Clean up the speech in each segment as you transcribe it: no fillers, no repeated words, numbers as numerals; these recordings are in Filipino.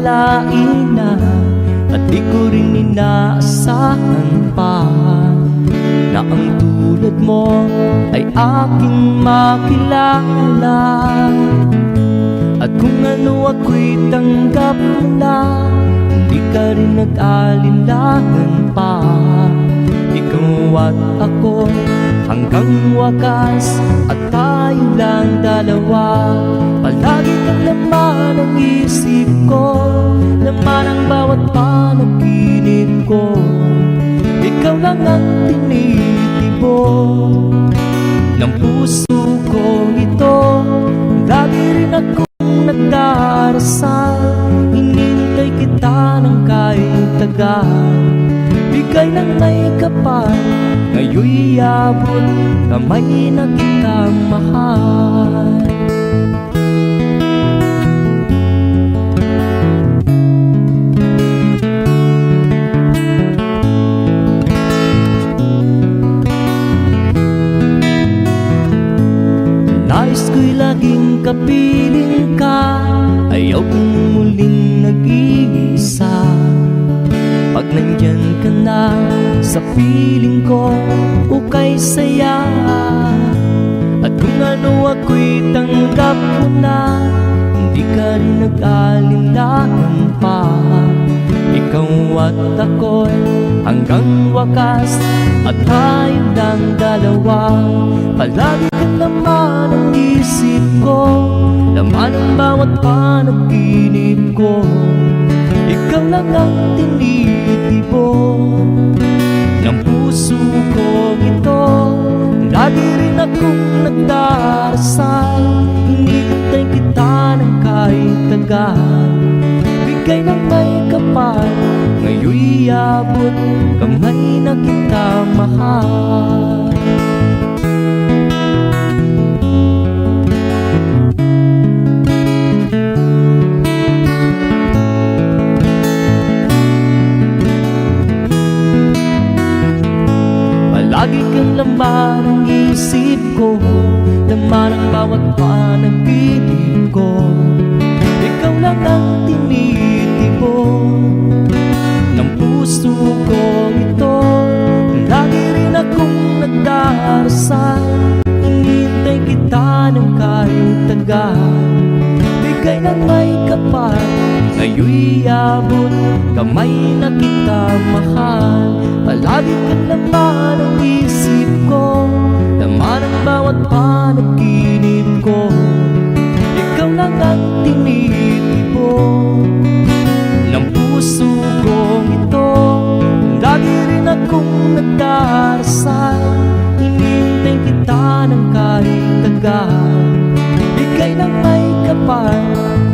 akalain na, at di ko rin inaasahan pa, na ang tulad mo ay aking makilala. At kung ano ako'y tanggap mo na, hindi ka rin nag-alinlangan pa. Ikaw at ako hanggang wakas, at tayo lang dalawa. Palagi kang laman ng isip ko, laman ang bawat panaginip ko. Ikaw lang ang tinitibo ng puso ko ito. Lagi rin akong nagdarasal, hinintay kita ng kahit tagal. Bigay ng may kapal, ngayon'y abot kamay na kitang mahal. Nais ko'y laging kapiling ka, ayaw kong muling nag-iisa. Pag nandyan ka na sa piling ko, ukay saya. At kung ano ako'y tanggap mo na, hindi ka rin nag-alinlangan pa. Ikaw at ako'y hanggang wakas, at tayo lang dalawa. Palagi kang laman ang isip ko, laman ang bawat panaginip ko. Ikaw lang ang tinitibo ng puso ko ito. Lagi rin akong nagdarasal, hinintay kita ng kahit tagal. Bigay ng may kapal, ngayon'y abot kamay na kita mahal. Lagi kang laman ang isip ko, laman ang bawat panaginip ko. Ikaw lang ang tinitibo ng puso ko ito. Lagi rin akong nagdarasal, hinintay kita ng kahit tagal. Bigay ng may kapal, ngayon'y abot kamay na kita mahal. Palagi kang laman ang isip ko, laman ang bawat panaginip ko. Ikaw lang ang tinitibo ng puso ko ito. Lagi rin akong nagdarasal, hinintay kita ng kahit tagal. Bigay ng may kapal,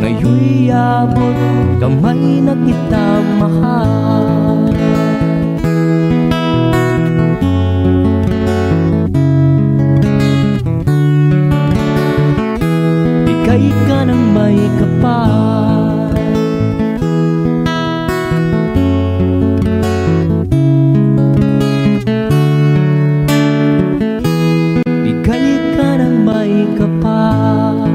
ngayon'y abot kamay na kita mahal. Bigay ka ng may kapal, bigay ka ng may kapal.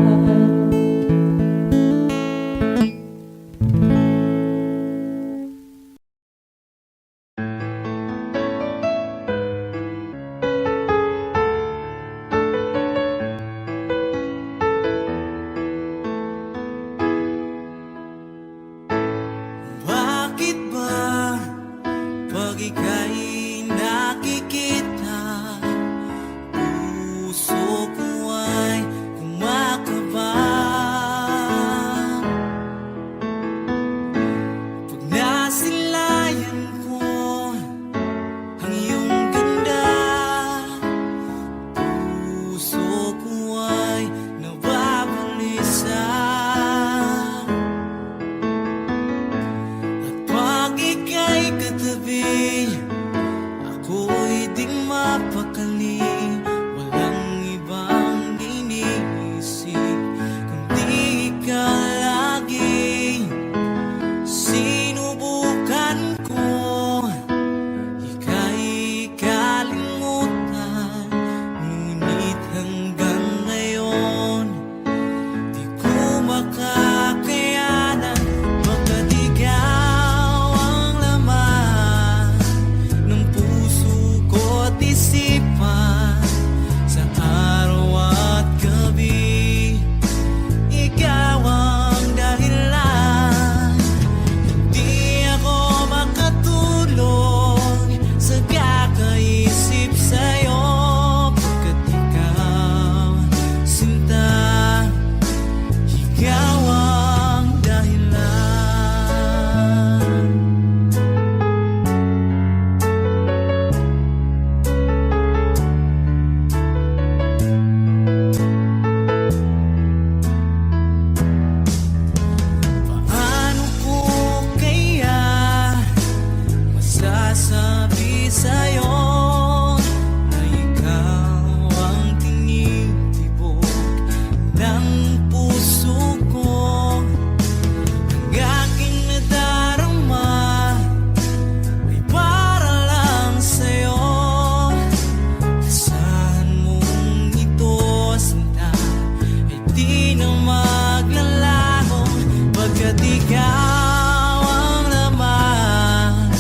Kat ikaw ang laman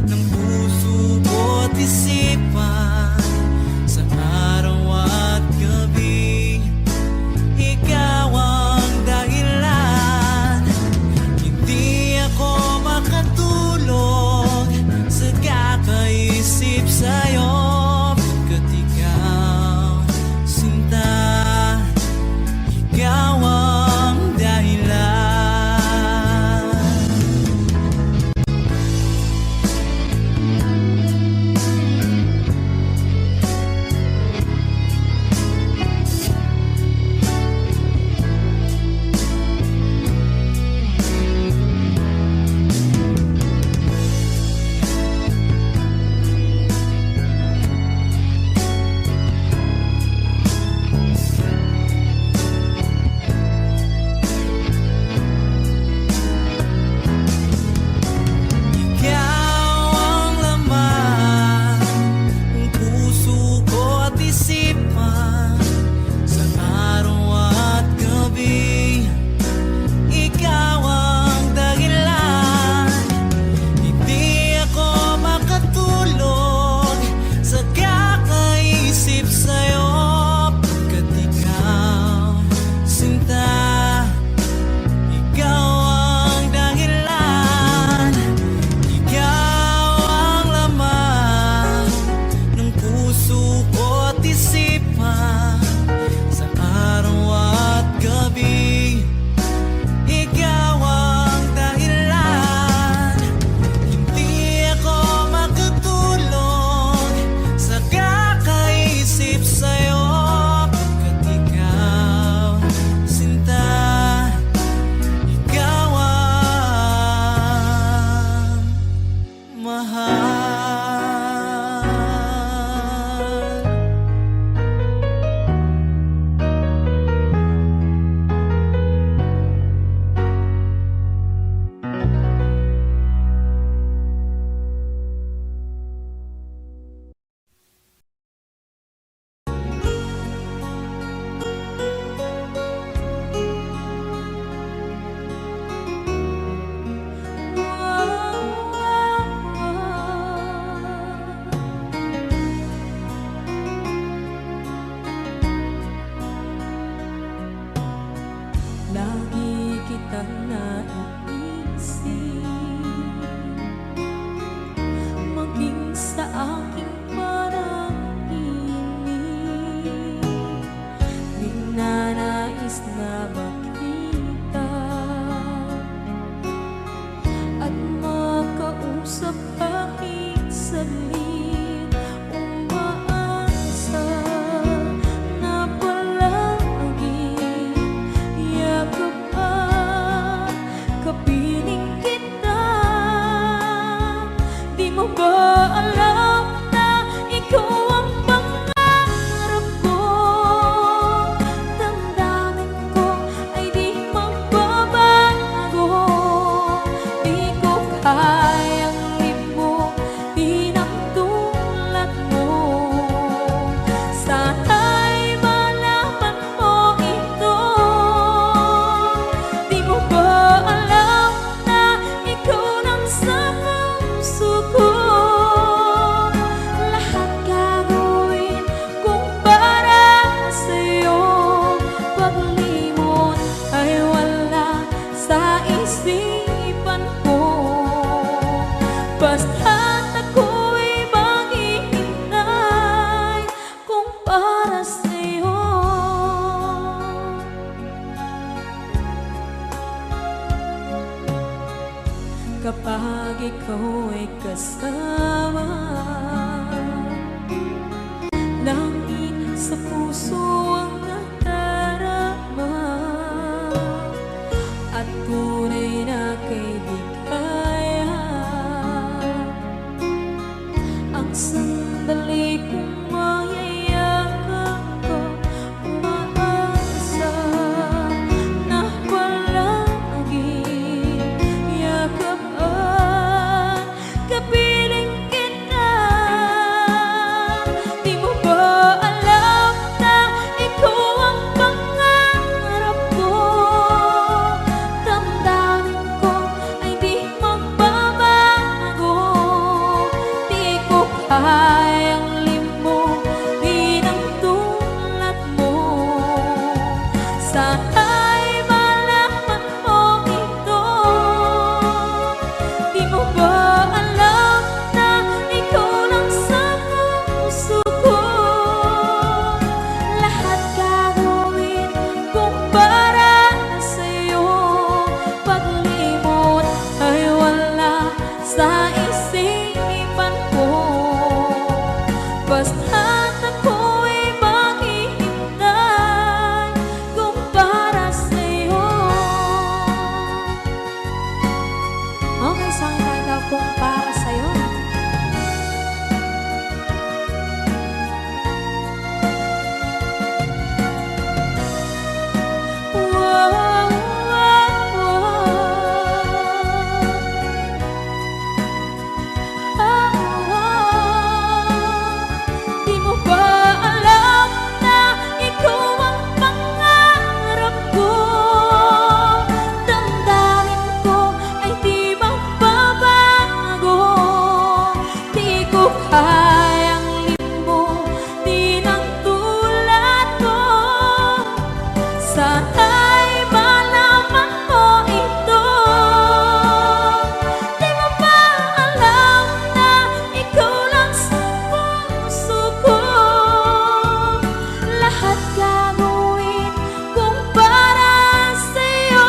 ng puso ko't isipan. Sa araw at gabi, ikaw ang dahilan. Hindi ako makatulog sa kakaisip sa'yo. Kat ikaw, sinta, ikaw ang dahilan. Ikaw ang laman ng puso ko at isipan. Sa araw at gabi, ikaw ang dahilan. Hindi ako makatulog sa kakaisip sa'yo. Pagkat ikaw, sinta, ikaw ang dahilan. Ikaw ang laman ng puso ko't isipan. Sa araw at gabi, ikaw ang dahilan. Hindi ako makatulog sa kakaisip sa'yo. Pagkat ikaw, sinta, ikaw ang mahal. Lagi kitang naiisip, maging sa aking panaginip. Ninanais na makita at makausap kahit saglit. Umaasa na palagi yakap at kapiling kita. Di mo ba alam na ikaw ang pangarap ko? Damdamin ko ay di magbabago. Di ko kayang limutin ang tulad mo. Sana'y malaman mo ito. Di mo ba alam na ikaw nang sa puso ko? Lahat gagawin kung para sa'yo. Paglimot ay wala sa isipan ko. Basta't ako'y maghihintay kung para sa'yo. Kapag ikaw ay kasama, langit sa puso ang nadarama. At tunay na kaibigan, ang sandali kong mayayakap ko. Umaasa na palagi yakap at kapiling kita. Sana'y malaman mo ito. Di mo ba alam na ikaw lang sa puso ko? Lahat gagawin kung para sa'yo. Paglimot ay wala sa isipan ko. Basta't ako'y maghihintay kung para sa'yo. Okay, saan tayo kung para sa'yo? Wow, wow, Di mo ba alam na ikaw ang pangarap ko? Damdamin ko ay di magbabago. Di ko kayang limbutin ang tulad ko. Sana'y malaman mo ito. Di mo ba alam na ikaw lang sa puso ko? Lahat gagawin kung para sa'yo.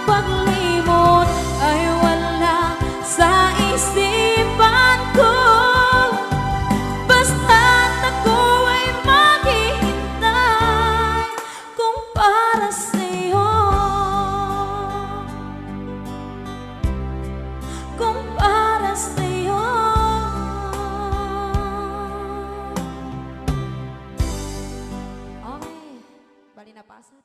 Paglimot ay wala sa isipan ko. Basta't ako ay maghihintay kung para sa'yo. Kung para sa'yo. Okay, bali na pasad.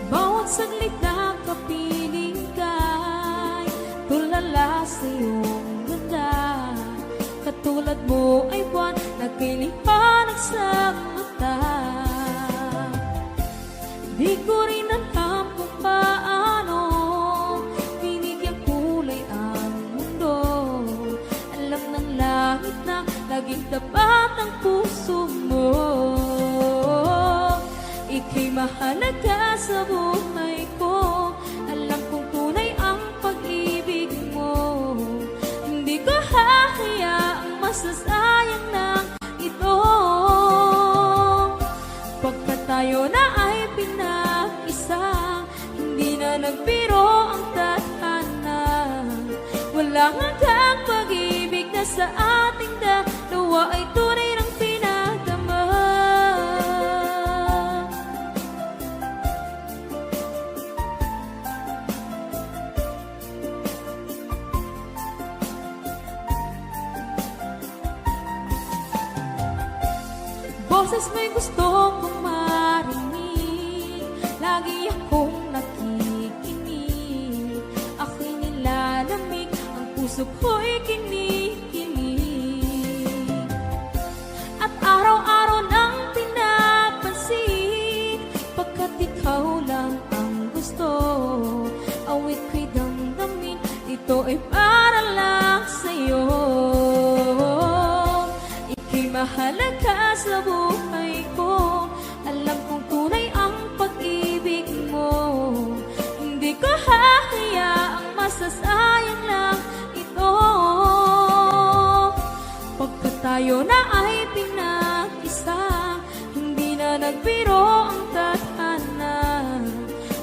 Bawat saglit na kapiling ka'y tulala sa iyong ganda. Katulad mo ay buwan na kiliwanag sa mata. Di ko rin alam kung paano binigyan kulay ang mundo. Alam ng langit na laging tapat ang puso mo. Ika'y mahalaga sa buhay ko. Alam kong tunay ang pag-ibig mo. Hindi ko hahayaang masasayang ng ito. Pagkat tayo na ay pinag-isa, hindi na nagbiro ang tadhana. Walang hanggang pag-ibig na sa ating dalawa ay tunay ng pinagdama. Boses mo'y gusto kong marinig, lagi akong nakikinig. Ako'y nilalamig, ang puso ko'y kinikilig. At araw-araw nang pinapansin, pagkat ikaw lang ang gusto. Awit ko'y damdamin, ito ay para lang sa'yo. Ika'y mahalaga sa buhay ko. Alam kong tunay ang pag-ibig mo. Hindi ko hahayaang masasayang lang ito. Pagkat tayo na ay pinag-isa, hindi na nagbiro ang tadhana.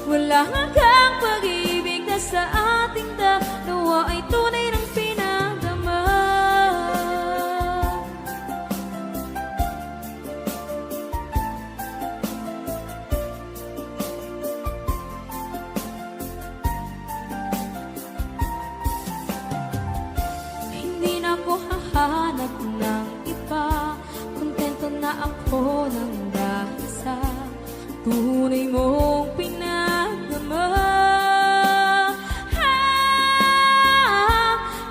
Wala hanggang pag-ibig na sa ating dalawa ay tunay ng pinagdama. Hindi na ako hahanap ng iba. Kontento na ako ng dahil sa tunay mong pinagdama.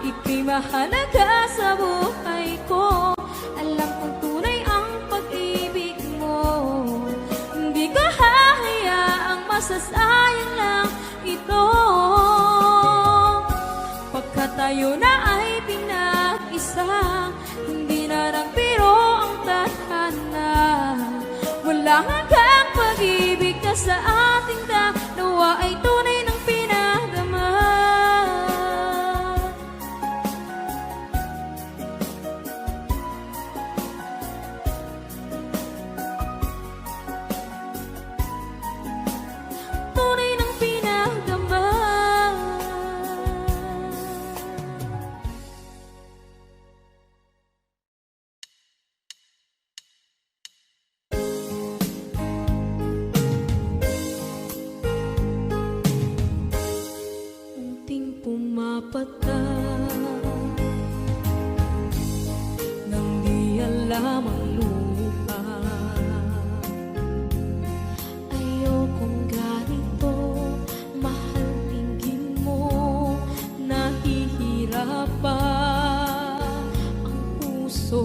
Ika'y mahalaga sa buhay ko. Alam kong tunay ang pag-ibig mo. Hindi ko hahayaang masasayang lang ito. Pagkat tayo na ay pinag-isa, hindi na nagbiro ang tadhana. Walang hanggang pag-ibig na sa ating dalawa ay tunay ng pinadama. Tunay ng pinadama. Unting pumapatak nang di alam ang lupa. Ayokong ganito, mahal, tingin mo, nahihirapan ang puso.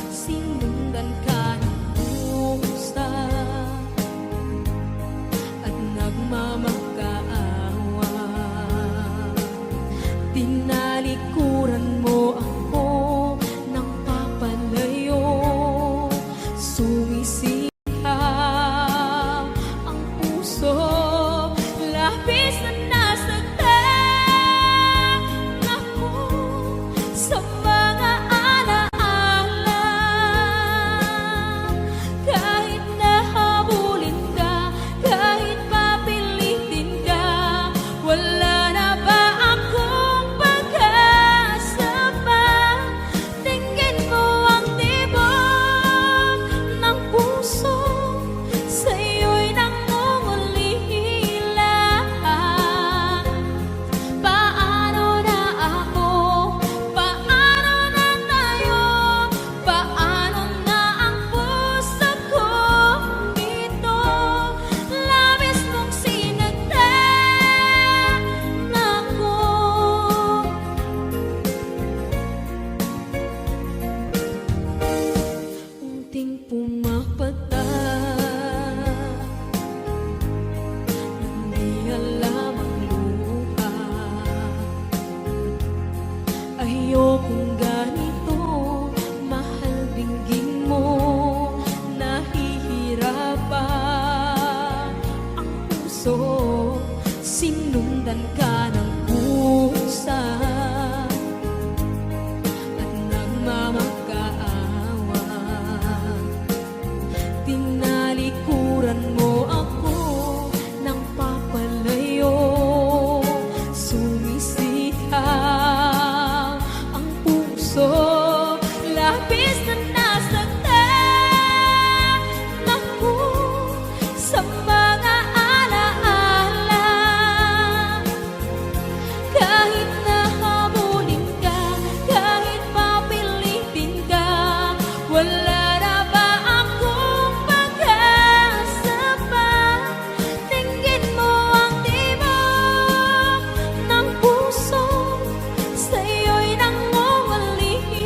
Sinundan ka ng pusa at nagmamakaawa. Tinalikuran mo ako ng papalayo. Sumisikap ang puso, labis na nasaktan ako sa mga alaala. Kahit nahabulin ka, kahit papilitin ka, wala na ba akong pag-asa pa? Tingin mo ang tibok ng puso, sa'yo'y nangungulila. Paano na ako? Paano na tayo? Paano na ang puso ko dito? Labis mong sinagdan ako. Unting pumapatak nang di alam ang luha. Ayokong ganito, mahal, dinggin mo, nahihirapan ang puso. Sinundan ka ng pusa at nagmamakaawa. Tinalikuran mo ako ng papalayo. Sumisikap ang puso, labis na nasaktan ako sa mga alaala. Kahit nahabulin ka, kahit papilitin ka, wala na ba akong pag-asa pa? Tingin mo ang tibok ng puso, sa'yo'y nangungulila.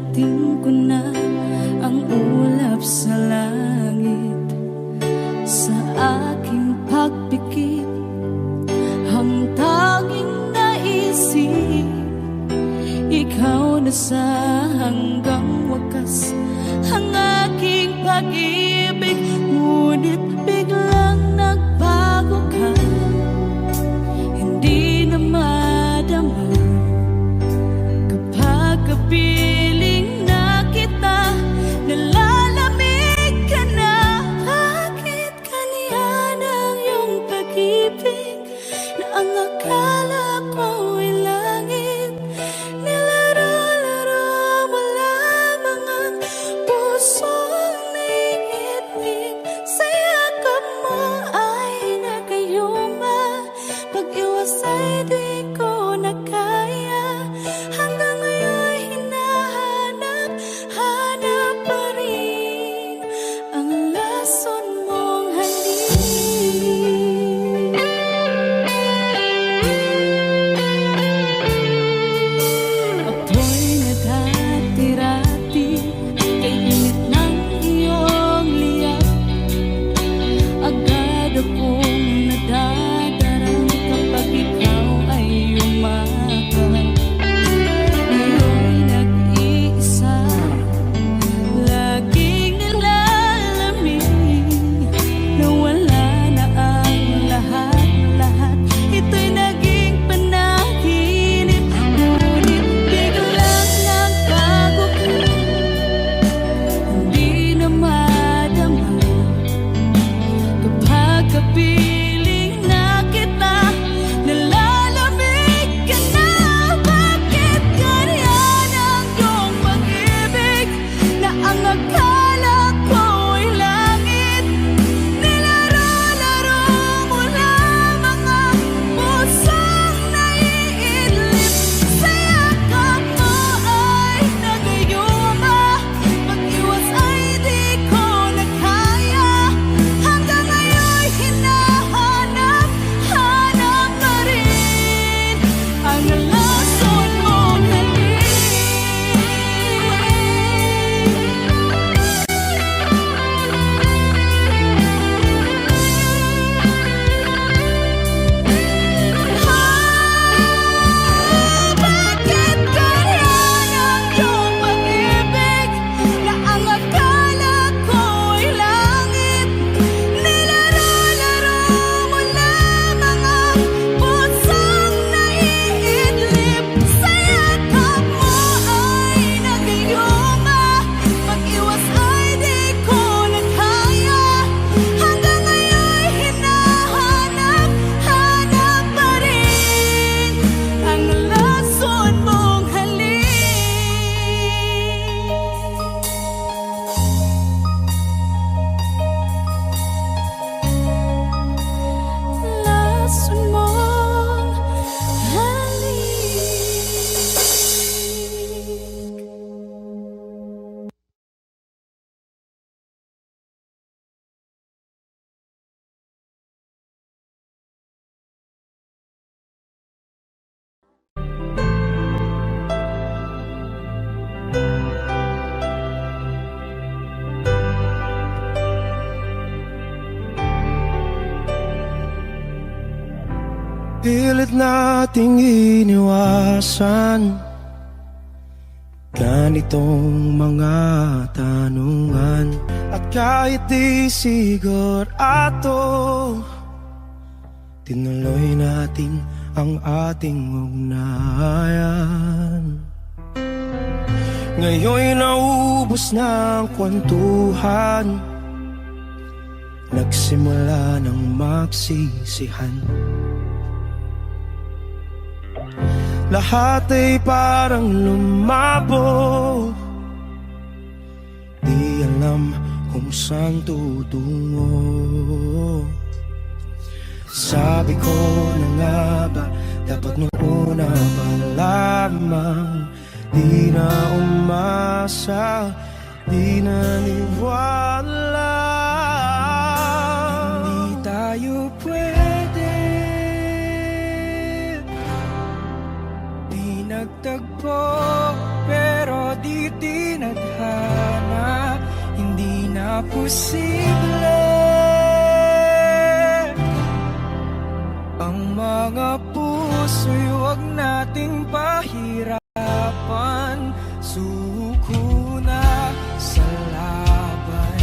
Narating ko na ang ulap sa langit. Sa aking pagpikit, ang tanging naisip, ikaw na sa hanggang wakas ang aking pag-ibig. Ngunit biglang nagbago ka, hindi na madama kapag kapiling na kita, nalalamig ka na. Bakit kaniyan ang iyong pag-ibig na ang akala ko ay langit? Nilaro-laro mo lamang ang pusong naiinig. Sa yakap mo ay nagayuma, pag-iwas ay di ko na kaya. Hanggang ngayon hinahanap, hanap pa rin ang lason mong halik. Ako'y naghatirati kay init ng iyong liyak. Agad akong nadadarang kapag ikaw ay umakap. Ngayon nag-iisa, laging nilalamig, nawala na ang lahat-lahat. Ito'y naging panaginip, ngunit biglang nagbago ka, hindi na madama kapag kapiling na kita, nalalamig ka na. Bakit ganyan ang iyong pag-ibig na ang akala ko ay langit? Nilaro-laro mo lamang ang pusong naiidlip. Sa yakap mo ay nagayuma, pag-iwas ay di ko na kaya. Hanggang ngayon hinahanap, hanap pa rin ang lason mong halik. Bakit ganyan ang iyong pag-ibig na ang akala ko ay langit? Nilaro-laro mo lamang ang pusong naiidlip. Sa yakap mo ay nagayuma, pag-iwas ay di ko na kaya. Hanggang ngayon hinahanap, hanap pa rin ang lason mong halik. Lason mong halik. Pilit nating iniwasan ganitong mga tanungan. At kahit di sigurado, tinuloy natin ang ating ugnayan. Ngayon'y naubos na ang kwentuhan, nagsimula ng magsisihan. Lahat ay parang lumabo, di alam kung saan tutungo. Sabi ko na nga ba, dapat nung una pa lamang di na umasa, di naniwala. Hindi tayo pwede, di nagtagpo, pero di tinadhana, hindi na posible ang mga puso'y huwag nating pahirapan. Suko na sa laban,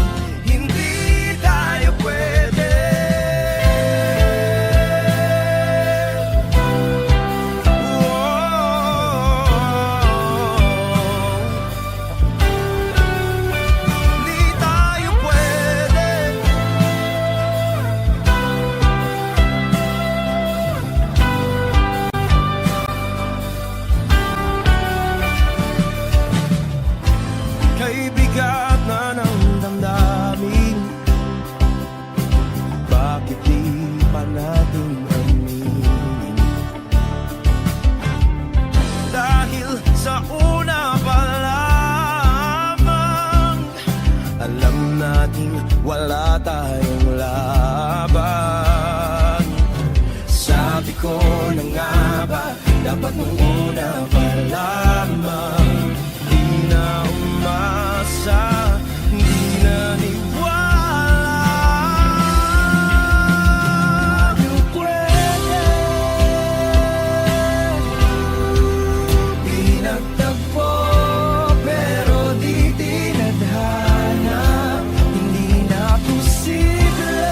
hindi tayo pwede. Hindi tayo pwede. Kay bigat na ng damdamin, bakit di pa natin aminin? Dahil sa una pa lamang, alam natin wala tayong laban. Sabi ko na nga ba, dapat nung una pa lamang, di na umasa, di na niwala. Di pwede, pinagtagpo, pero di tinadhana, hindi na posible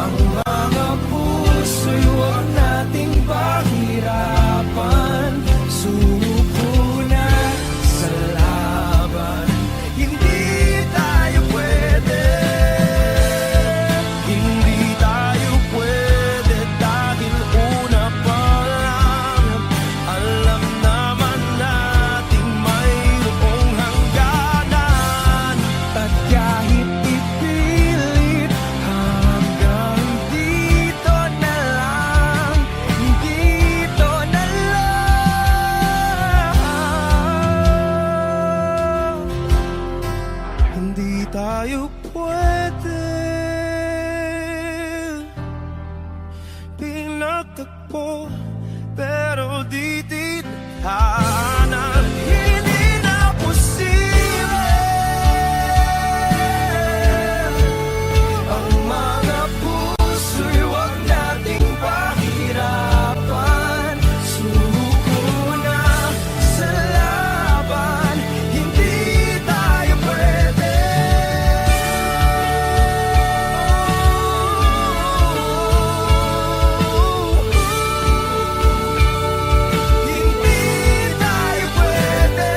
ang mga puso'y huwag nating pahirapan. Suko na sa laban, hindi tayo pwede. Hindi tayo pwede dahil una pa lang, alam naman natin mayroong hangganan. At kahit ipilit, hanggang dito na lang, dito na lang. Hindi tayo pwede. Pinagtagpo, pero di tinadhana, hindi na posible ang mga puso'y huwag nating pahirapan. Suko na sa laban, hindi tayo pwede. Hindi tayo pwede.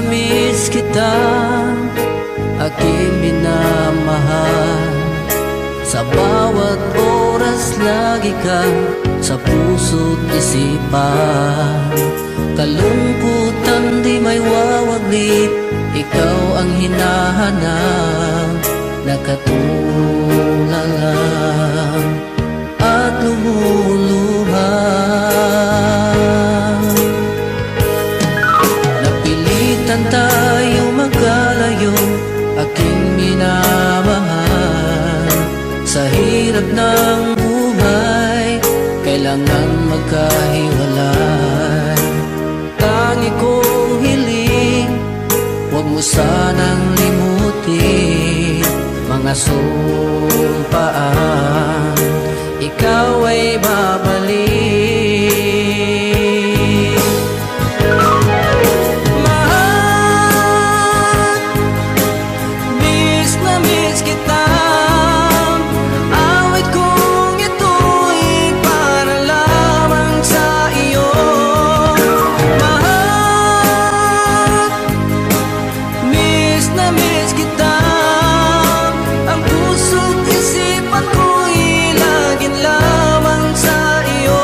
Miss kita, aking minamahal. Sa bawat oras lagi ka sa puso't isipan. Kalungkutan di may wawaglit, ikaw ang hinahanap. Nakatulala at lumuluha. Napilitan tayo magkalayo, aking minamahal. Sa hirap ng buhay, kailangan magkahiwalay. Tangi kong hiling, huwag mo sanang limutin mga sumpaan, ikaw ay babalik. Mahal, miss na miss kita. Awit kong ito'y para lamang sa iyo. Mahal, miss na miss kita. Ang puso't isipan ko'y laging lamang sa iyo.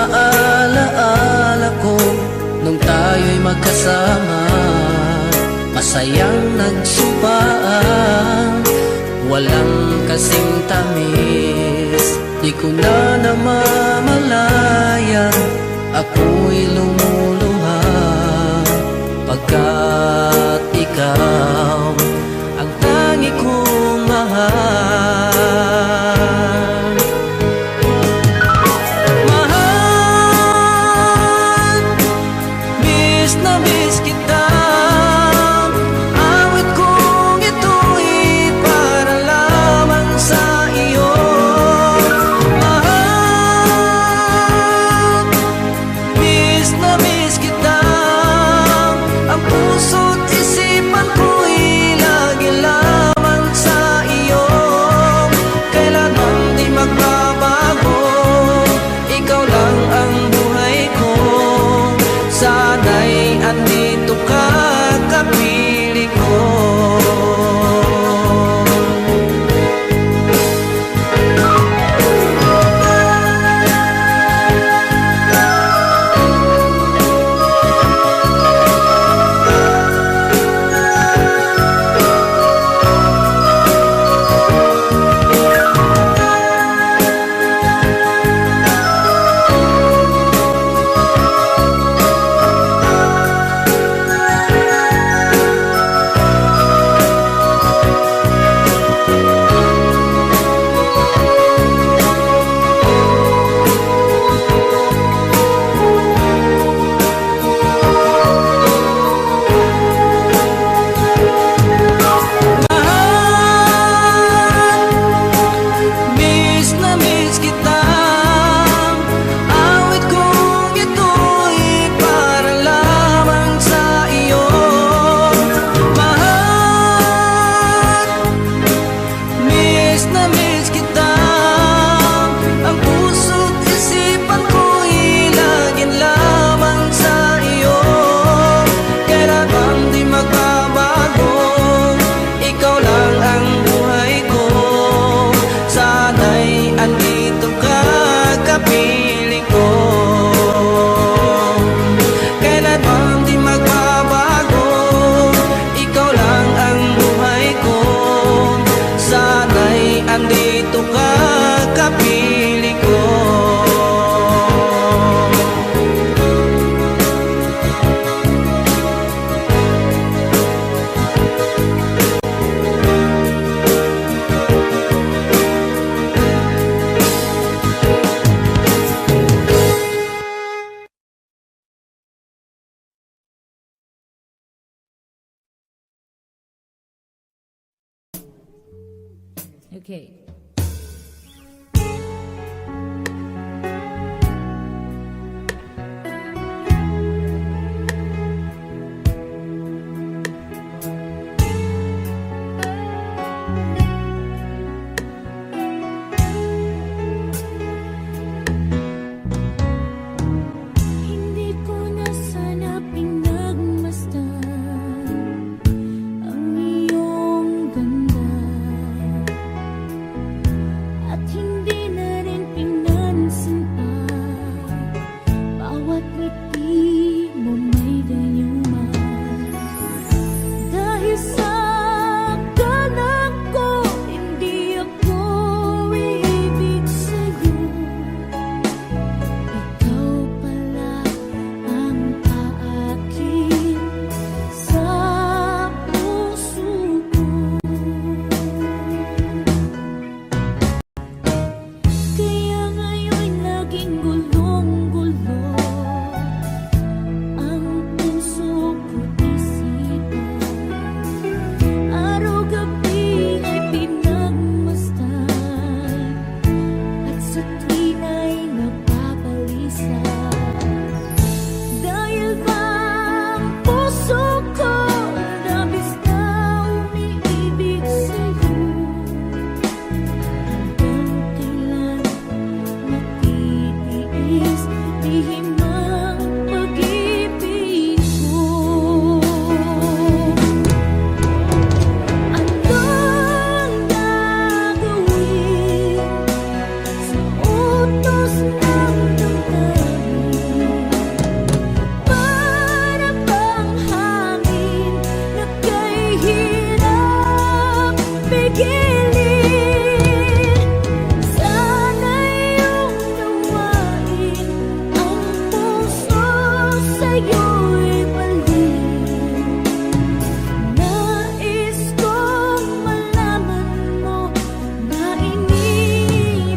maalaala ko nung tayo'y magkasama. Masayang nagsumpaan, walang kasing tamis. Di ko na namamalayan, ako'y lumuluha pagkat ikaw ang tangi kong mahal. Mahal, miss na miss kita. Awit kong ito'y para lamang sa iyo. Mahal, miss na miss kita. Ang puso't isipan ko'y lagi lamang sa iyo. Kailanman di magbabago, ikaw lang ang buhay ko. Sana'y andito ka, kapiling ko. Miss na miss kita. Awit kong ito'y para lamang sa iyo. Mahal, miss na miss kita. Ang puso't isipan ko'y laging lamang sa iyo. Kailanman di magbabago, ikaw lang ang buhay ko. Sana'y andito ka, kapiling ko. Kailanman di magbabago, ikaw lang ang buhay ko. Sana'y andito ka, kapiling ko. Okay. Hindi ko na sana pinagmasdan ang iyong ganda. At hindi na rin pinansin pa, bawat ngiti mo may dayuma. Dahil sa galang ko, hindi ako ibig sa'yo. Ikaw pala ang aakin sa puso ko. Kaya ngayon laging gulong-gulo ang puso ko't isipan. Araw-gabi ay pinagmasdan at sa tuwing ay napabalisa. Dahil ba ang puso ko labis na umiibig sa'yo? Hanggang kailan matitiis lihim ang pag-ibig ko? Anong gagawin sa utos ng damdamin? sa'yo'y balik. Nais kong malaman mo na iniibig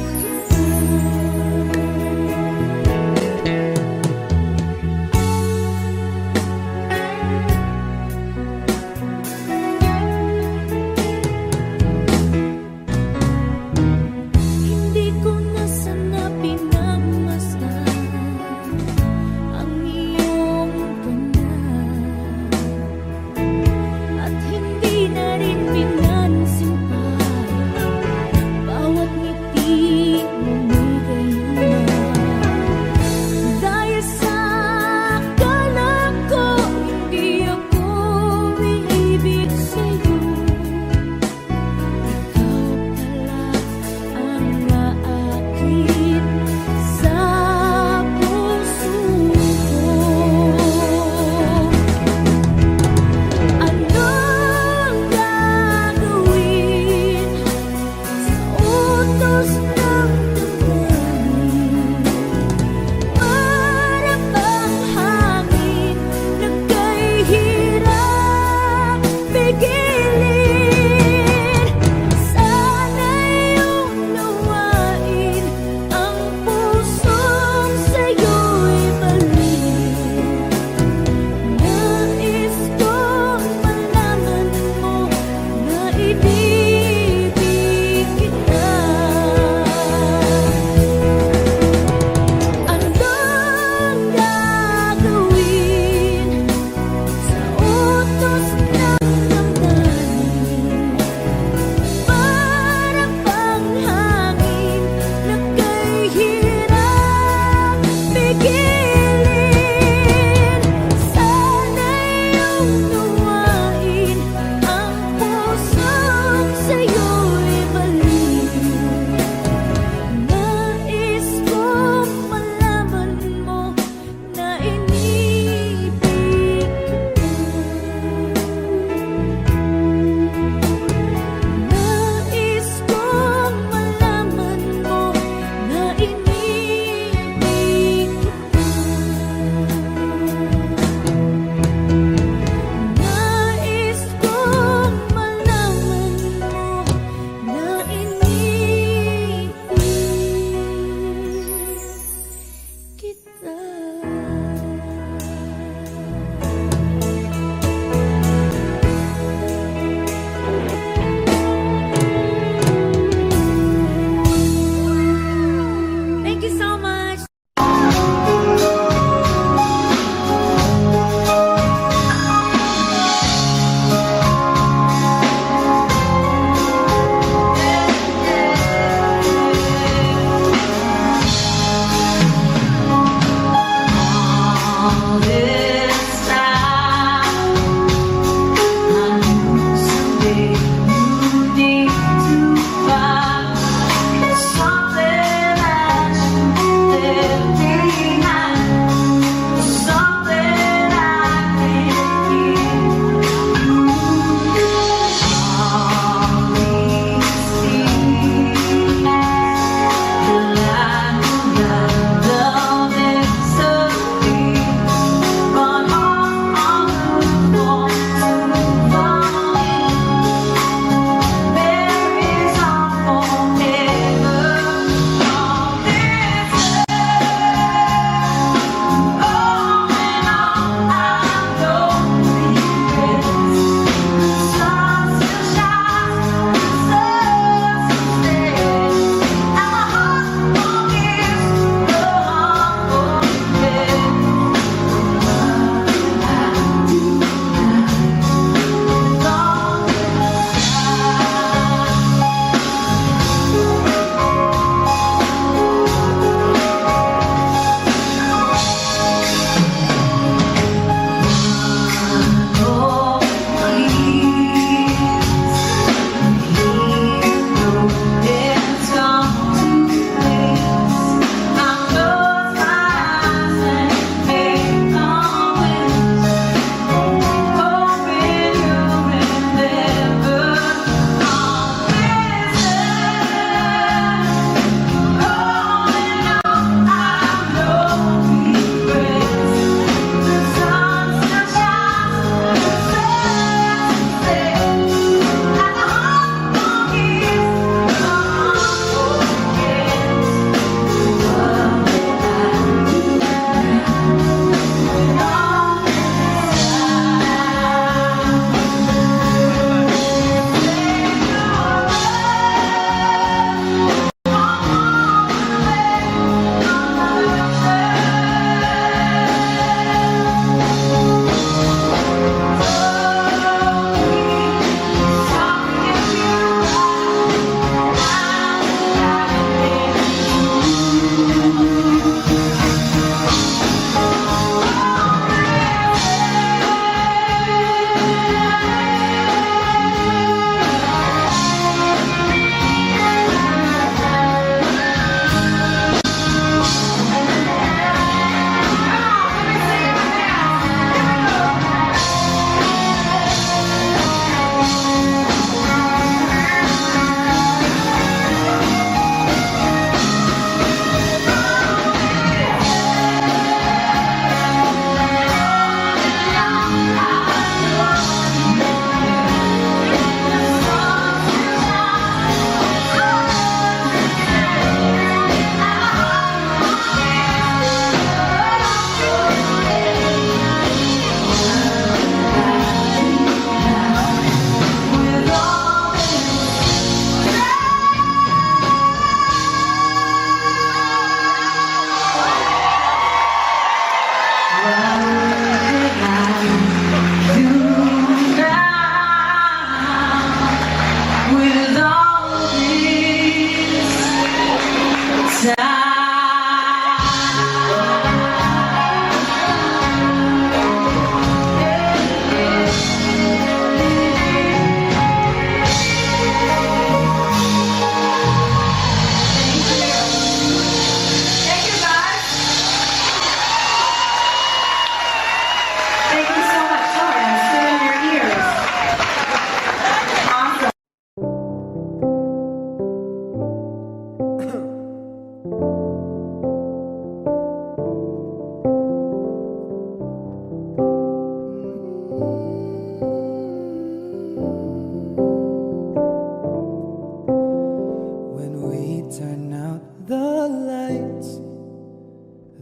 kita. Hindi ko na sana pinagmasdan ang iyong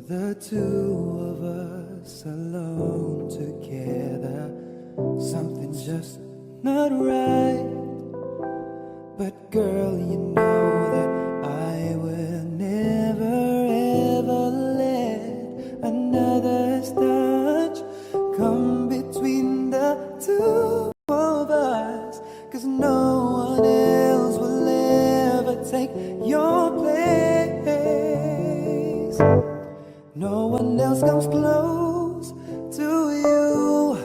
The two of us alone together, something's just not right. But girl, you know that I will never ever let another's touch come between the two of us, 'cause no one else will ever take your place. No one else comes close to you.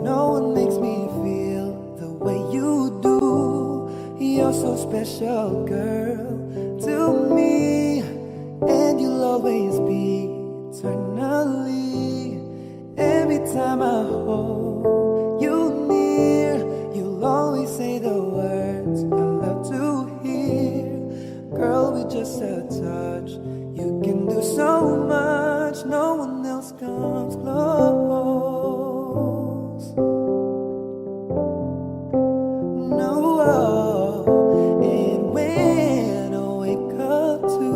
No one makes me feel the way you do. You're so special, girl, to me, and you'll always be eternally. Every time I hold you near, you'll always say the words I love to hear. Girl, with just a touch, you can do so much. No one else comes close. No. And when I wake up to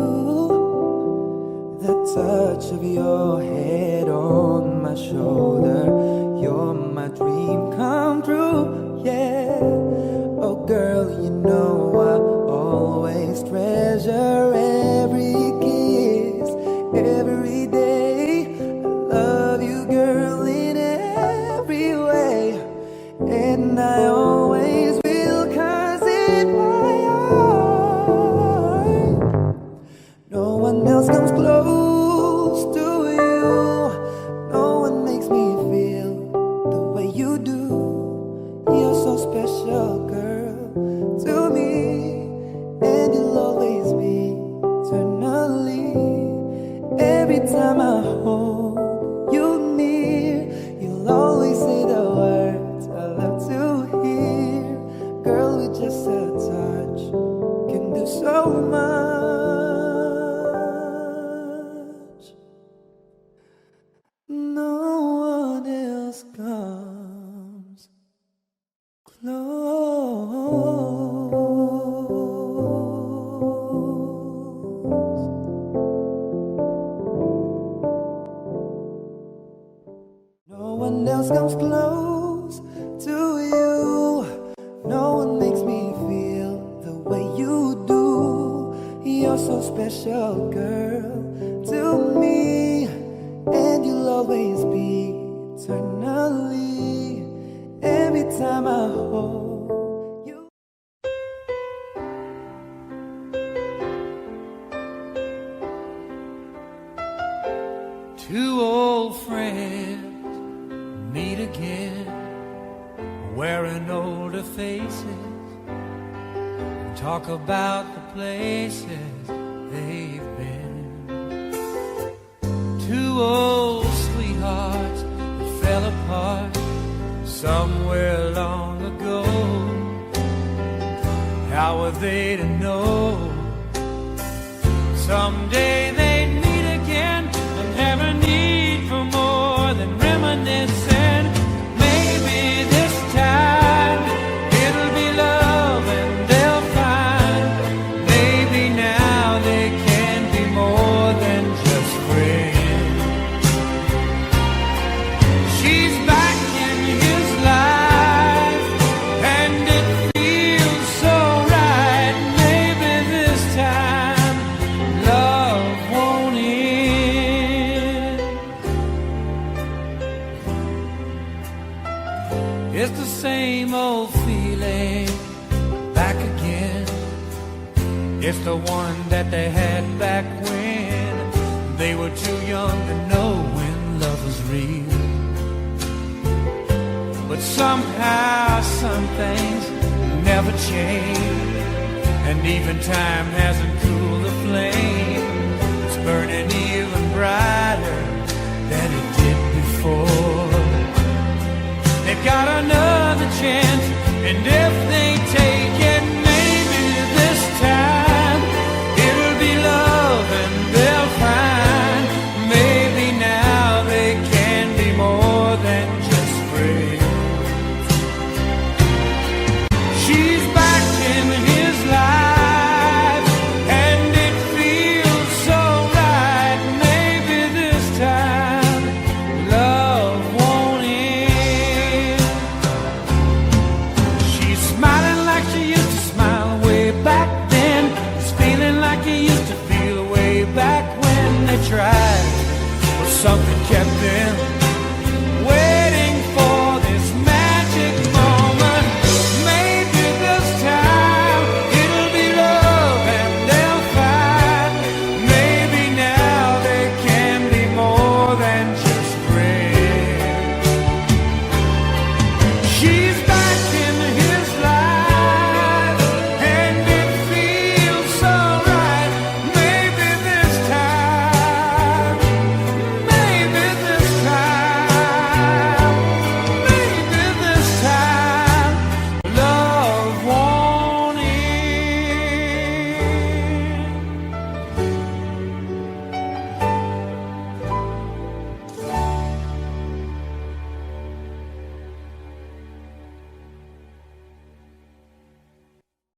the touch of your head on my shoulder, you're my dream come true, yeah. Oh girl, you know I always treasure every kiss, every day. I love you, girl, in every way, and I always will, 'cause in my heart no one else comes close to you. No one makes me feel the way you do. You're so special, girl, to me, and you'll always be eternally. Every time I hold you near, you'll always say the words I love to hear. Girl, with just a touch, can do so much. No one else comes close. No one else comes close to you. No one makes me feel the way you do. You're so special, girl, to me, and you'll always be eternally. Every time I hold you. Two old friends meet again, wearing older faces, talk about the places they've been. Two old sweethearts that fell apart somewhere long ago. How were they to know someday they'd meet again and have a need for more than reminiscing? Maybe this time it'll be love and they'll find. Maybe now they can be more than just friends. She's back in his life and it feels so right. Maybe this time love won't end. It's the same old feeling back again. It's the one that they had back when they were too young to know when love was real. But somehow some things never change, and even time hasn't cooled the flame. It's burning even brighter than it did before. They've got another chance, and if they take it, maybe this time it'll be love and they'll find. Maybe now they can be more than just friends. She's back in his life and it feels so right. Maybe this something kept them waiting for this magic moment. Maybe this time it'll be love and they'll find. Maybe now they can be more than just friends. She's back in his life and it feels so right. Maybe this time, maybe this time, maybe this time, love won't end.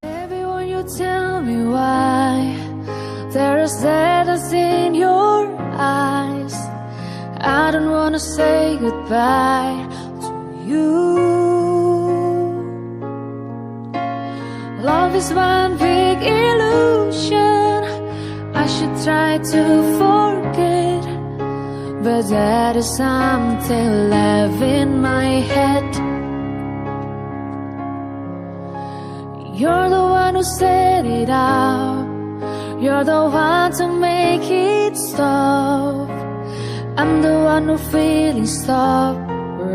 Everyone, you tell me why there is sadness in your eyes. I don't wanna say goodbye to you. Love is one big illusion. I should try to forget, but that is something left in my head. You're the one who set it up. You're the one to make it stop. I'm the one who feeling stop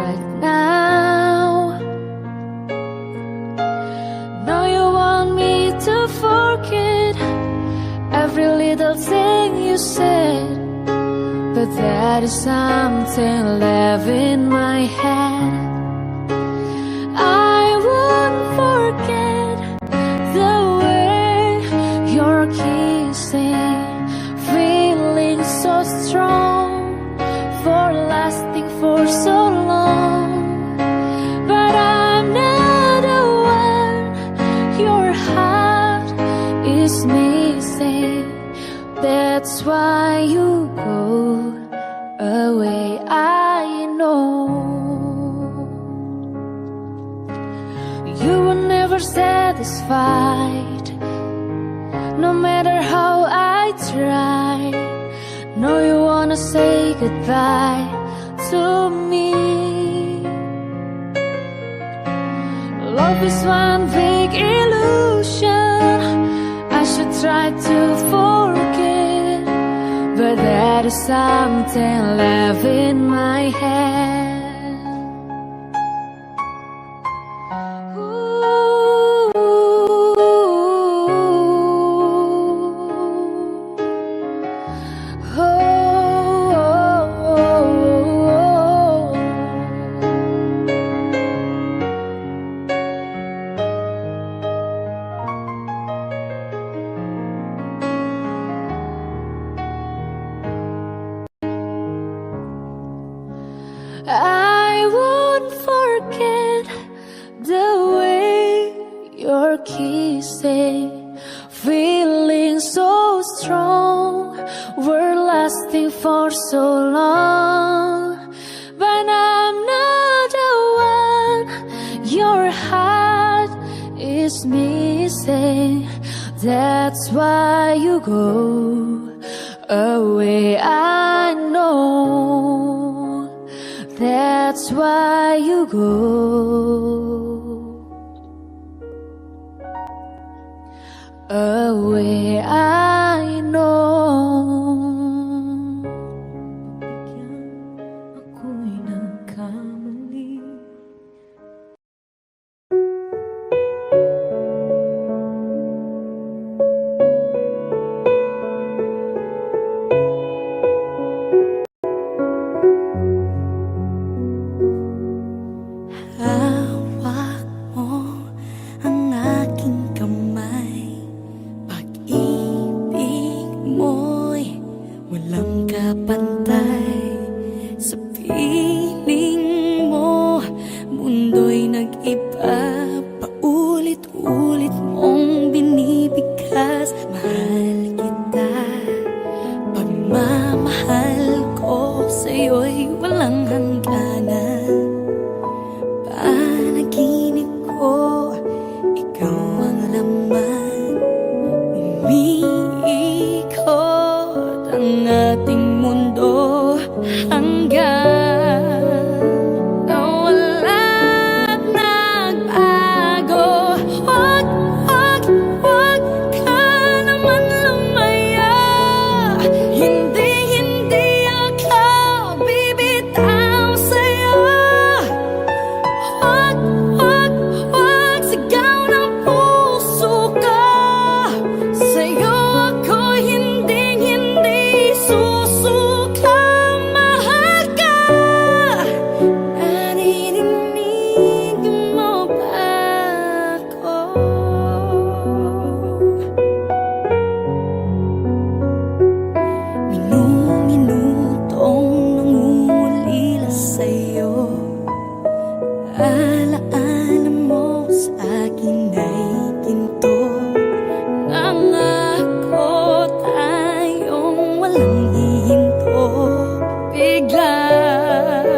right now. Now you want me to forget every little thing you said, but that is something left in my head. I won't forget the way you're kissing, feeling so strong, for lasting for so long. But I'm not the one your heart is missing. That's why you go away, I know. You were never satisfied, no matter how I try. No, you wanna say goodbye to me. Love is one big illusion. I should try to forget, but that is something left in my head. I won't forget the way you're kissing, feeling so strong, we're lasting for so long. But I'm not the one your heart is missing. That's why you go away, I know. That's why you go away, I know. Ako'y nagkamali. Hawak mo ang aking kamay. Pag-ibig mo'y walang kapantay. Sa piling mo, mundo'y nag-iba. Paulit-ulit mong binibigkas. Mahal kita, pagmamahal ko sa'yo'y walang hangganan. Panaginip ko, ikaw ang laman. Umiikot ang ating mundo. hanggang nawala't nagbago. Huwag, huwag, huwag ka naman lumaya. Hindi, hindi ako bibitaw sa'yo. Huwag, huwag, huwag sigaw ng puso ko. Sa'yo ako hindi, hindi susuka. Mahal ka. Naririnig mo ba ako? Minu-minutong nangungulila sa'yo. Alaala mo sa akin ay ginto. Nangako tayong walang hihinto. Biglang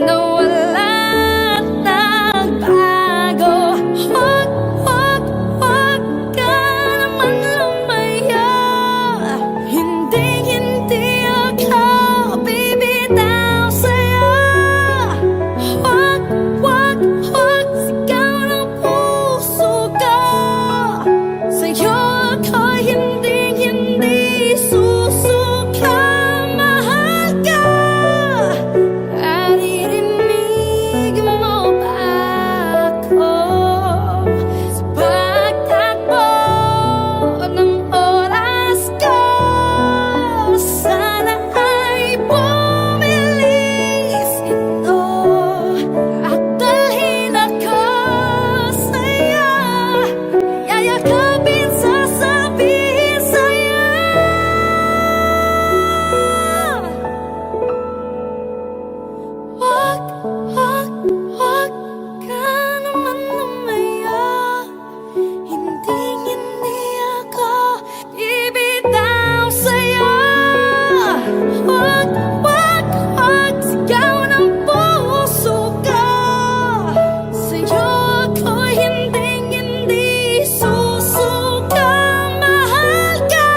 nawala't nagbago. Huwag, huwag, huwag ka naman lumaya. Hindi, hindi ako bibitaw sa'yo. Huwag, huwag, huwag sigaw ng puso ko. Sa'yo ako hindi, hindi susuka. Mahal ka. Naririnig mo ba ako? Sa pagtakbo ng oras ko, sana ay bumilis ito at dalhin ako sa'yo. Yayakapin, sasabihin sa'yo. Huwag, huwag, huwag ka naman lumaya. Hindi, hindi ako bibitaw sa'yo. Huwag, huwag, huwag sigaw ng puso ko. Sa'yo ako hindi, hindi susuka. Mahal ka.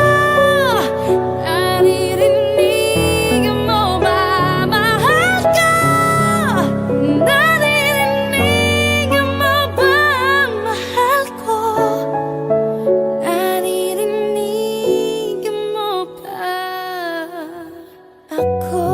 Naririnig mo ba? Mahal ka. Naririnig mo ba? Mahal ko. Naririnig mo ba ako?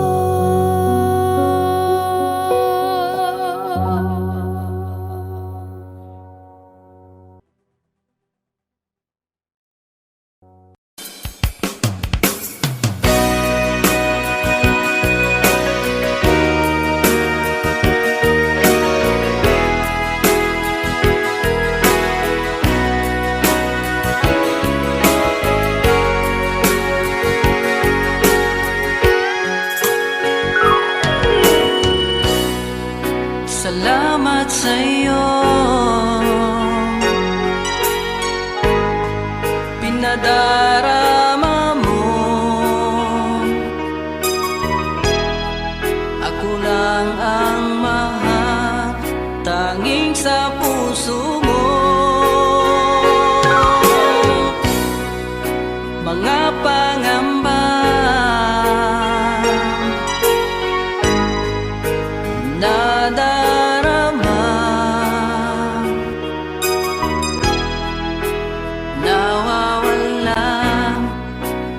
Salamat sa'yo. Pinadarama mo. Ako lang ang mahal, tanging sa puso mo. Mga pangamba nadarama, nawawala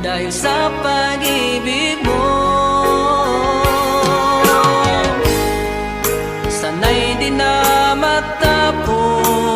dahil sa pag-ibig mo. Sana'y di na matapos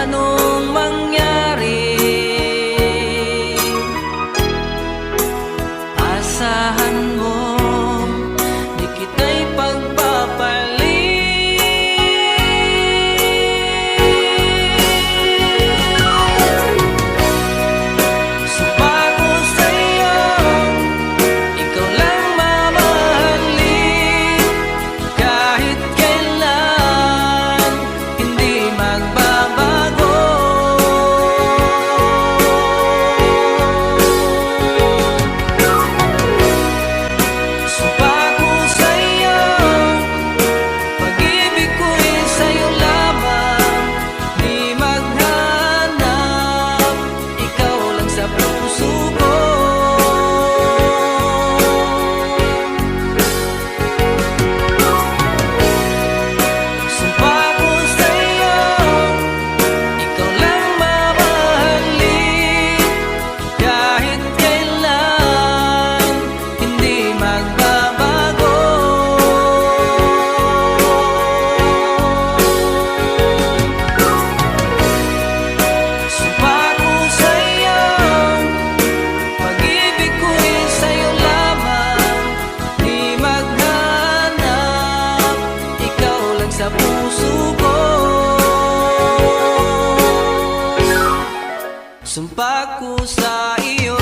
anong mangyari. Asahan mo, di kita'y pagpapalit. Sumpa ko sa'yo, ikaw lang mamahalin. Kahit kailan, hindi magbabago. Sumpa ko sa'yo, pag-ibig ko'y sa'yo lamang. Di maghanap, ikaw lang sa puso ko. Sumpa ko sa'yo, ikaw lang mamahalin. Kahit kailan, hindi magbabago. Sumpa ko sa'yo, pag-ibig ko'y sa'yo lamang. Di maghanap, ikaw lang sa puso ko. Sumpa ko sa iyo.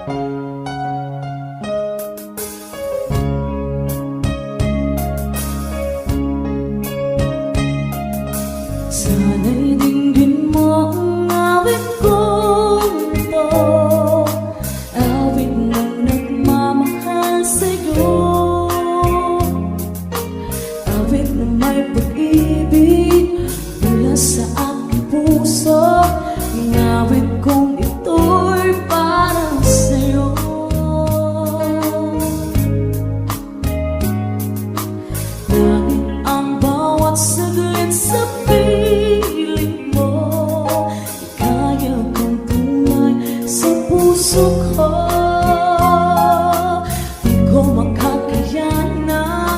Sana'y dinggin mo ang awit kong ito, awit ng nagmamahal sa'yo, awit na may pag-ibig mula sa aking puso, ang awit kong ito'y para sa'yo. Dahil ang bawat saglit sa piling mo, di kaya kong tunay sa puso ko. Di ko makakayana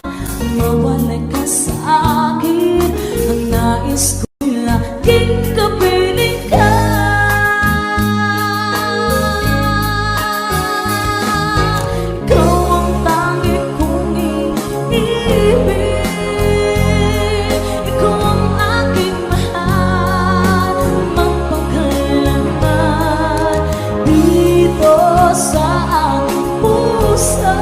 mawalay ka sa akin. Ang nais ko'y laging kapiling ka. Ikaw ang tangi kong iniibig, ikaw ang aking mahal, magpakailanman dito sa aking puso.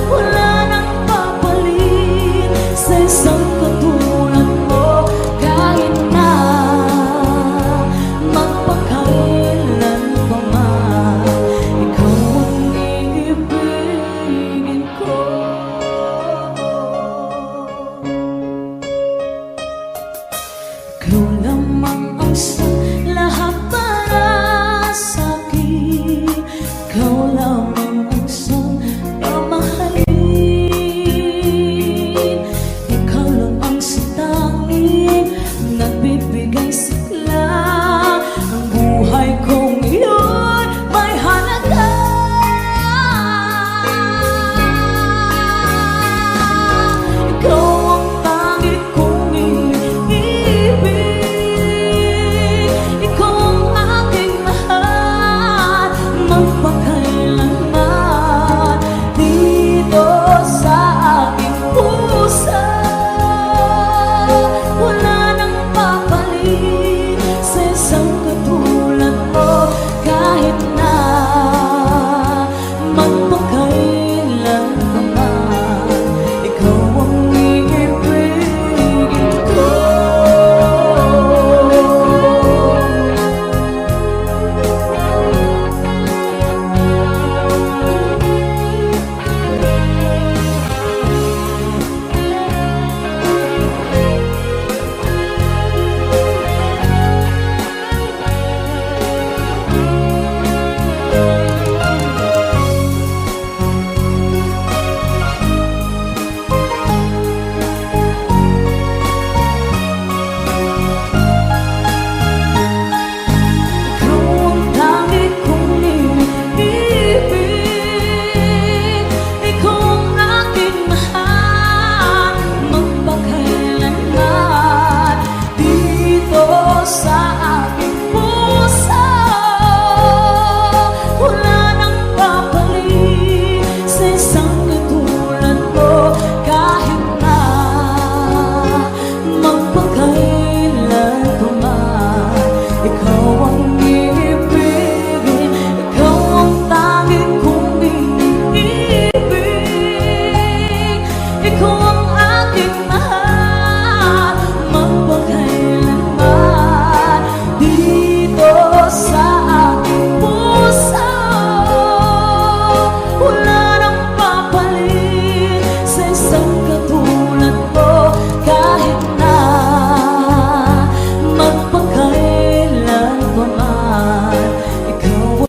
Wala nang papalit sa isang katulad mo, kahit na magpakailan pa man, ikaw ang iibigin ko. Ikaw lamang ang sa lahat para sa'kin, ikaw lamang ang sa mamahalin, ikaw lang ang sa tanging nagbibigay sigla. Ang buhay kong iyon may halaga. Ikaw ang tangi kong iniibig, ikaw ang aking mahal, magpakailanman dito sa aking puso. Wala nang papalit sa isang katulad mo, kahit na magpakailan pa man, ikaw ang iibigin ko. Ikaw ang tangi kong iniibig, ikaw ang aking mahal, magpakailanman dito sa aking puso. Wala nang papalit sa isang katulad mo, kahit na magpakailan pa man, ikaw ang iibigin, ikaw ang tangi kong iniibig, ikaw ang aking mahal, magpakailanman dito sa aking puso. Wala nang papalit sa isang katulad mo, kahit na magpakailan pa man, ikaw.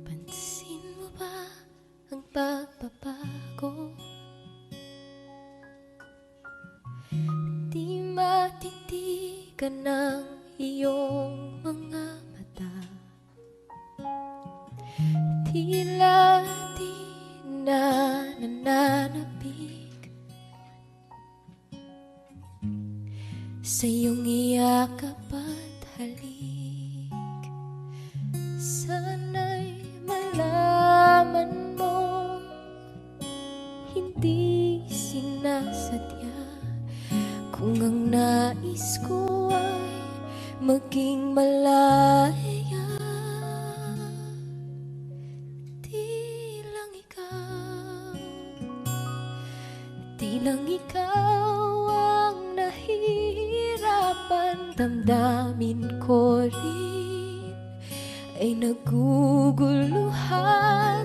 Pansin mo ba ang pagbabago? Di matitigan ng iyong mga mata, tila di na nananabik sa iyong iyakap at halik. Sana'y malaman mo, hindi sinasadya, kung ang nais ko ay maging malaya. Di lang ikaw ang nahihirapan, damdamin ko rin ay naguguluhan.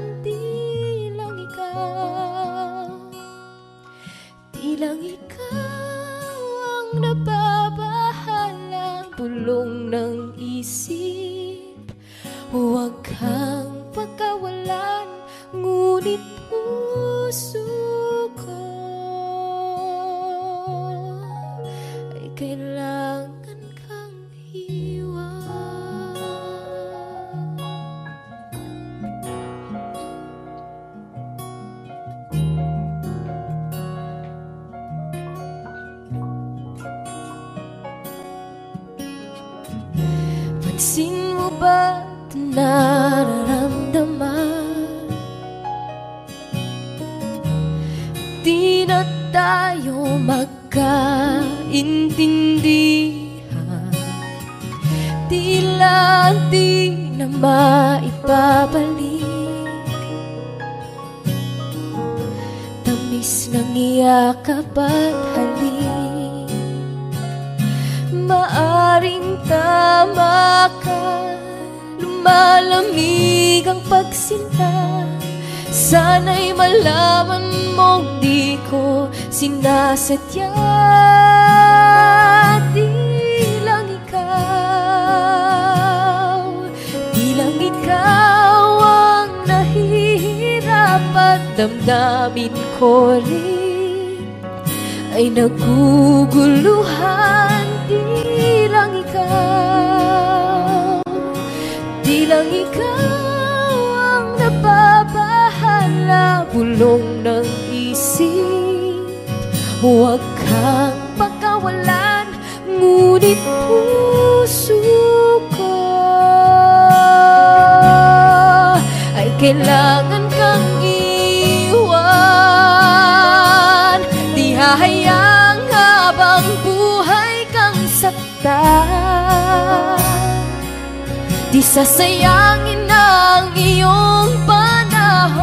Di lang ikaw ang nababahalang bulong ng isip. Huwag kang pagkawalan, ngunit puso ko ay kailangan kang iwan. Pansin mo ba ito nararamdaman? Di na tayo magkaintindihan, tila di na maibabalik tamis ng iyakap at halik. Maaring tama ka, lumalamig ang pagsinta. Sana'y malaman mong di ko sinasadya. Di lang ikaw ang nahihirapan, damdamin ko rin ay naguguluhan. Di lang ikaw ang nababahala, bulong ng isip. Huwag kang pagkawalan, ngunit puso ko ay kailangan kang iwan. Di hahayang habang buhay kang saktan, di sasayangin ang iyong panahon.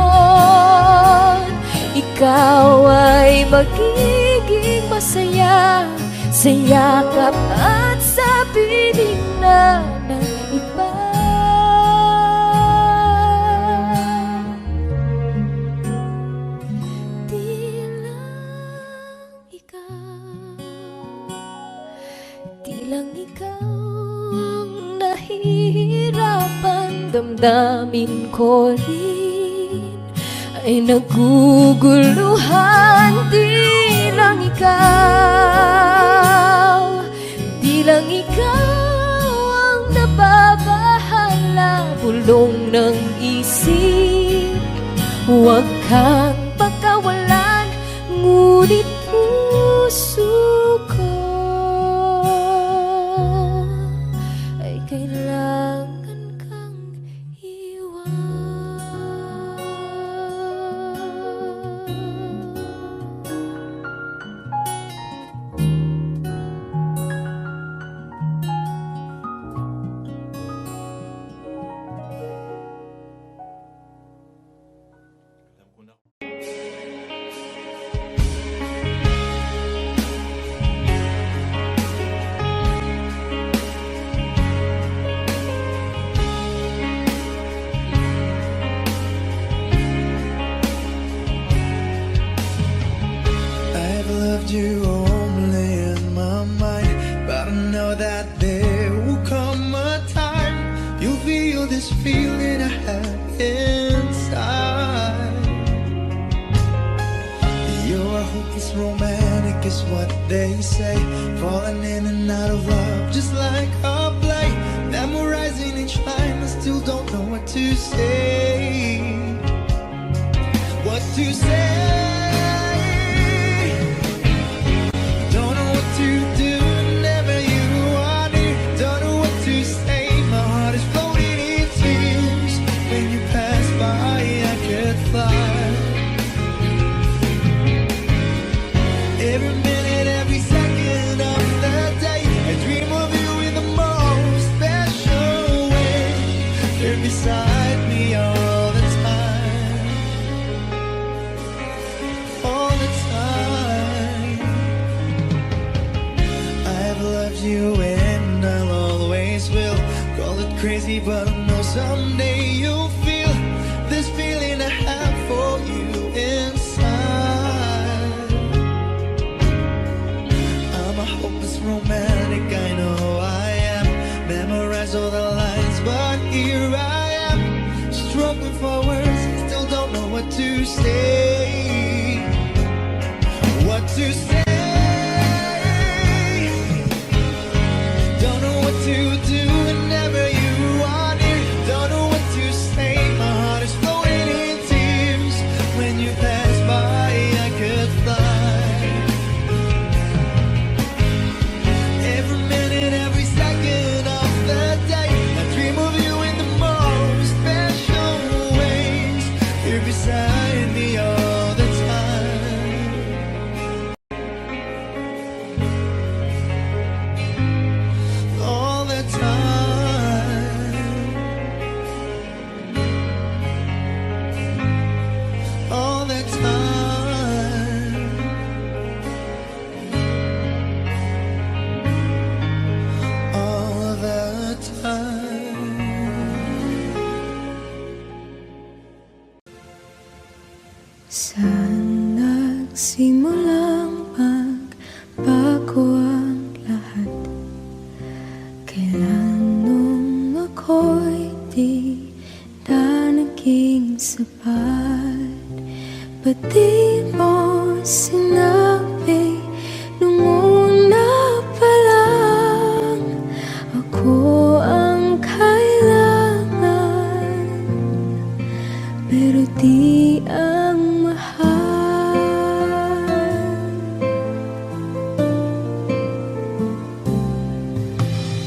Ikaw ay magiging masaya sa yakap at sa piling na ng iba. Di lang ikaw ang nahihirapan, damdamin ko rin ay naguguluhan. Di lang ikaw ang nababahala, bulong ng isip. Huwag kang pagkawalan, ngunit puso ko ay kailangan kang iwan. I've loved you only in my mind, but I know that there will come a time you'll feel this feeling I have inside. You're a hopeless romantic is what they say, falling in and out of love just like a play, memorizing each line. I still don't know what to say. What to say? Don't know what to do, never crazy, but I know someday you'll feel this feeling I have for you inside. I'm a hopeless romantic, I know I am. Memorize all the lines, but here I am, struggling for words, still don't know what to say. What to say? Don't know what to do whenever you are near. Don't know what to say. My heart is floating in tears. When you pass by, I could fly. Every minute, every second of the day, I dream of you in the most special ways. You're beside me all the time. All the time. All the time. All the time. Saan nagsimulang magbago ang lahat? Kailan nung ako'y di na naging sapat? Ba't di mo sinabi nung una pa lang ako ang kailangan, pero di ang mahal?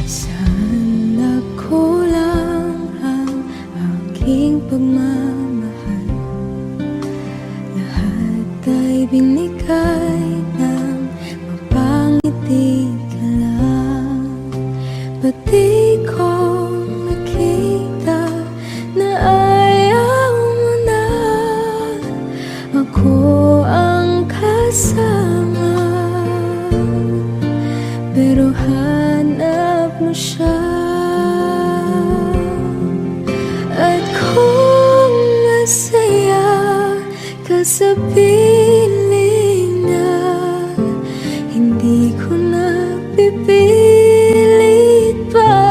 Saan nagkulang ang aking pagmamahal? Lahat ay binigay ng mapangiti ka lang. Ba't di ko nakita na ayaw mo na ako ang kasama, pero hanap mo siya? At kung masaya ka sa piling niya, hindi ko na pipilit pa.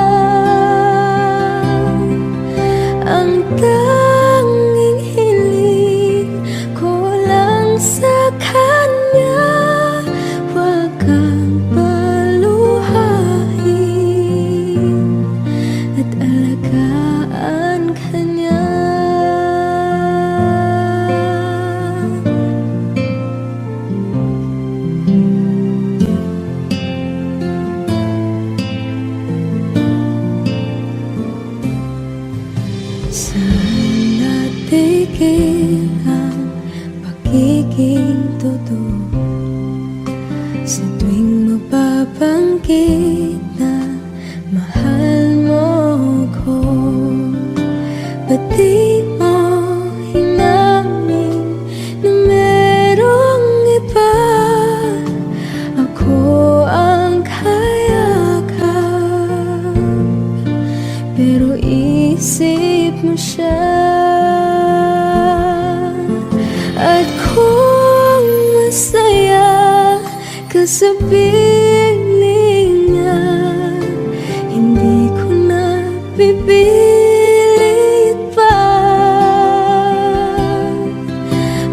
Ang tanging hiling ko lang sa kanya, huwag kang paluhain at alagaan ka niya. Saan natigil ang pagiging totoo? Sa tuwing mapapanggit na mahal mo ko, ba't di mo hinamin na merong iba? Ako ang kayakap, pero isip mo siya. At kung masaya ka sa piling niya, hindi ko na pipilit pa.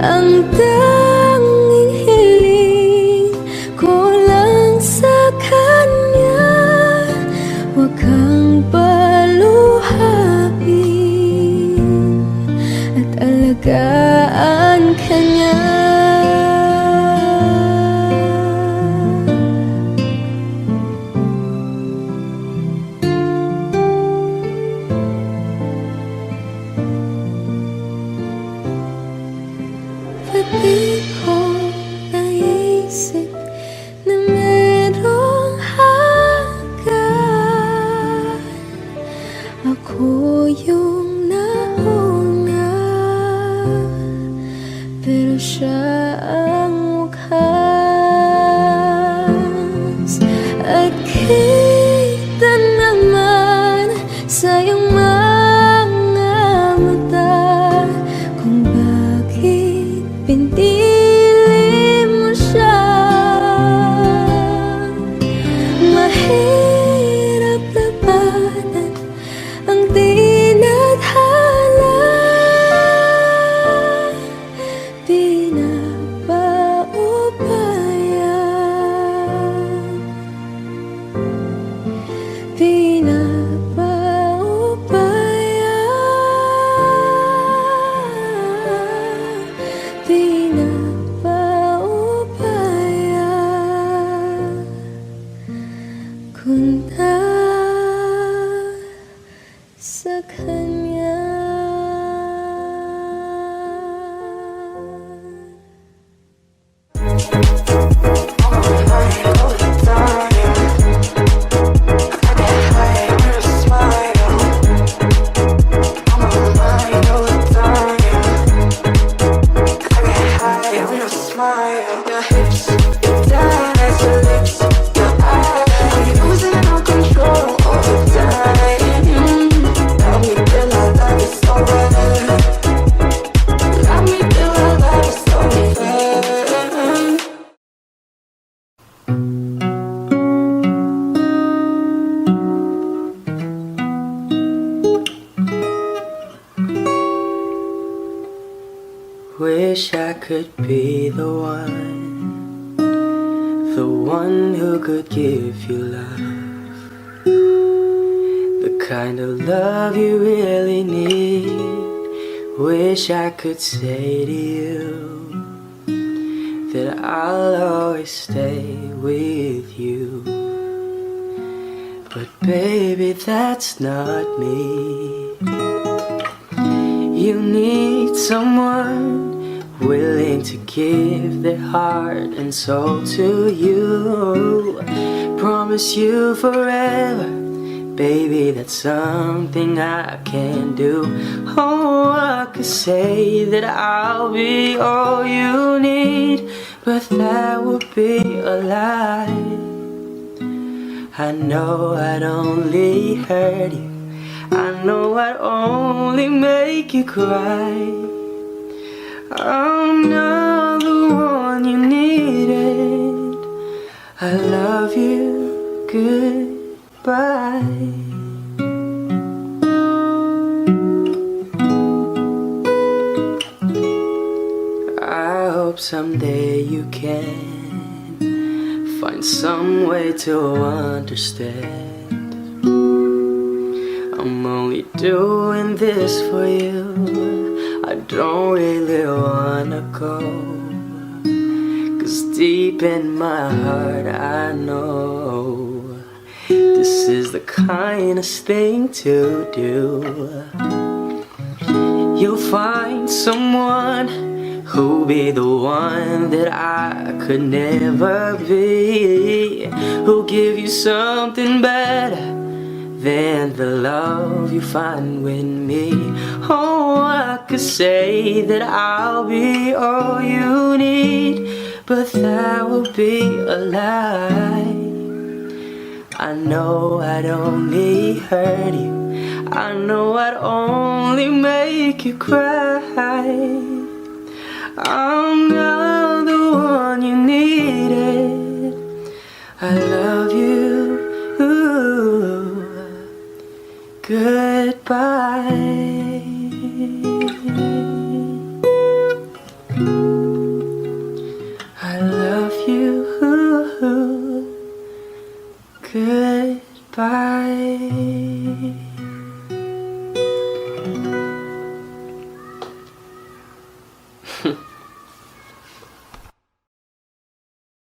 Ang tanging hiling ko lang sa kanya, huwag kang paluhain at alagaan ka niya. Ba't di ko naisip na merong hanggan? Ako yung nauna, pero siya ang wakas. At kita naman sa'yo Your hips, your thighs, your lips, your eyes. You're losing all control all the time. Love me till our love is over. Love me till our love is over. Wish I could be the one who could give you love, the kind of love you really need. Wish I could say to you that I'll always stay with you, but baby, that's not me. You need someone willing to give their heart and soul to you. Promise you forever, baby, that's something I can do. Oh, I could say that I'll be all you need, but that would be a lie. I know I'd only hurt you, I know I'd only make you cry. I'm not the one you needed. I love you, goodbye. I hope someday you can find some way to understand. I'm only doing this for you, I don't really wanna go, 'cause deep in my heart I know this is the kindest thing to do. You'll find someone who'll be the one that I could never be, who'll give you something better than the love you find with me. Oh, I could say that I'll be all you need, but that would be a lie. I know I'd only hurt you, I know I'd only make you cry. I'm not the one you needed. I love you, goodbye. I love